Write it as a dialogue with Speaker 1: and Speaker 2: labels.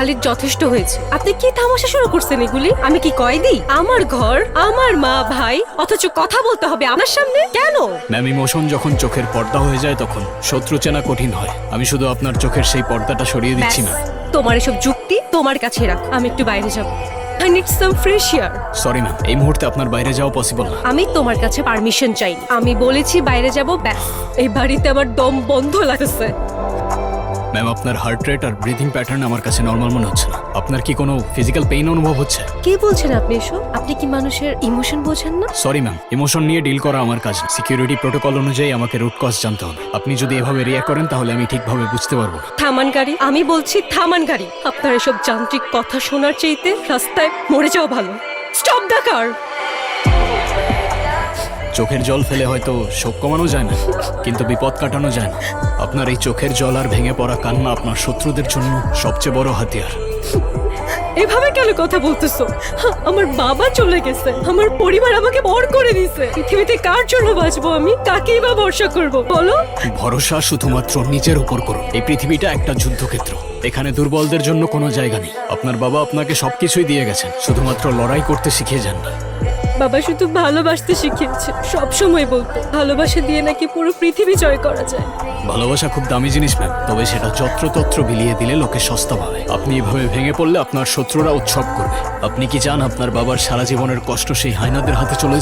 Speaker 1: খালিদ যথেষ্ট হয়েছে। আপনি কি তামাশা শুরু করছেন এগুলি? আমি কি কয়েদি? আমার ঘর, আমার মা ভাই, অথচ কথা বলতে হবে আমার সামনে কেন?
Speaker 2: ম্যাম, ইমোশন যখন চোখের পর্দা হয়ে যায় তখন শত্রু চেনা কঠিন হয়। আমি শুধু আপনার চোখের সেই পর্দাটা সরিয়ে দিচ্ছি না।
Speaker 1: তোমার এসব যুক্তি তোমার কাছে রাখ, আমি একটু বাইরে যাব। I need some fresh air.
Speaker 2: Sorry ma'am, এই মুহূর্তে আপনার বাইরে যাওয়া পসিবল না।
Speaker 1: আমি তোমার কাছে পারমিশন চাই। আমি বলেছি বাইরে যাব, ব্যাস। এই বাড়িতে আমার দম বন্ধ লাগছে।
Speaker 2: ম্যাম, আপনার হার্ট রেট আর ব্রিথিং প্যাটার্ন আমার কাছে নর্মাল মনে হচ্ছে না। আপনার কি কোনো ফিজিক্যাল পেইন অনুভব হচ্ছে?
Speaker 1: কি বলছেন আপনি এসব? আপনি কি মানুষের ইমোশন বোঝেন না?
Speaker 2: সরি ম্যাম, ইমোশন নিয়ে ডিল করা আমার কাজ। সিকিউরিটি প্রোটোকল অনুযায়ী আমাকে রুট কজ জানতে হবে। আপনি যদি এভাবে রিয়াক্ট করেন তাহলে আমি ঠিকভাবে বুঝতে পারবো না।
Speaker 1: থামান গাড়ি, আমি বলছি থামান গাড়ি। আপনার এসব যান্ত্রিক কথা শোনার চাইতে রাস্তায় মরে যাওয়া ভালো। Stop the car.
Speaker 2: চোখের জল ফেলে হয়তো শোক কমানো যায় না, কিন্তু বিপদ কাটানো যায় না। আপনার এই চোখের জল আর ভেঙে পড়া কান্না আপনার শত্রুদের জন্য সবচেয়ে বড় হাতিয়ার।
Speaker 1: এভাবে কেন কথা বলতেছো? আমার বাবা চলে গেছে, আমার পরিবার আমাকে বর করে দিয়েছে। পৃথিবীতে কার জন্য বাঁচবো আমি? কাকেই বা ভরসা করবো বলো?
Speaker 2: ভরসা শুধুমাত্র নিজের উপর করুন। এই পৃথিবীটা একটা যুদ্ধক্ষেত্র, এখানে দুর্বলদের জন্য কোনো জায়গা নেই। আপনার বাবা আপনাকে সবকিছুই দিয়ে গেছেন, শুধুমাত্র লড়াই করতে শিখিয়ে যাননি।
Speaker 1: বাবা শুধু ভালোবাসতে শিখিয়েছে। সব সময় বলতো ভালোবাসা দিয়ে নাকি পুরো পৃথিবী জয় করা যায়।
Speaker 2: ভালোবাসা খুব দামি জিনিস ম্যাম, তবে সেটা যত্রতত্র বিলিয়ে দিলে লোকে সস্তা পাবে। আপনি এভাবে ভেঙে পড়লে আপনার শত্রুরা উৎসব করবে। আপনি কি চান আপনার বাবার সারা জীবনের কষ্ট সেই হায়নাদের হাতে চলে যাক?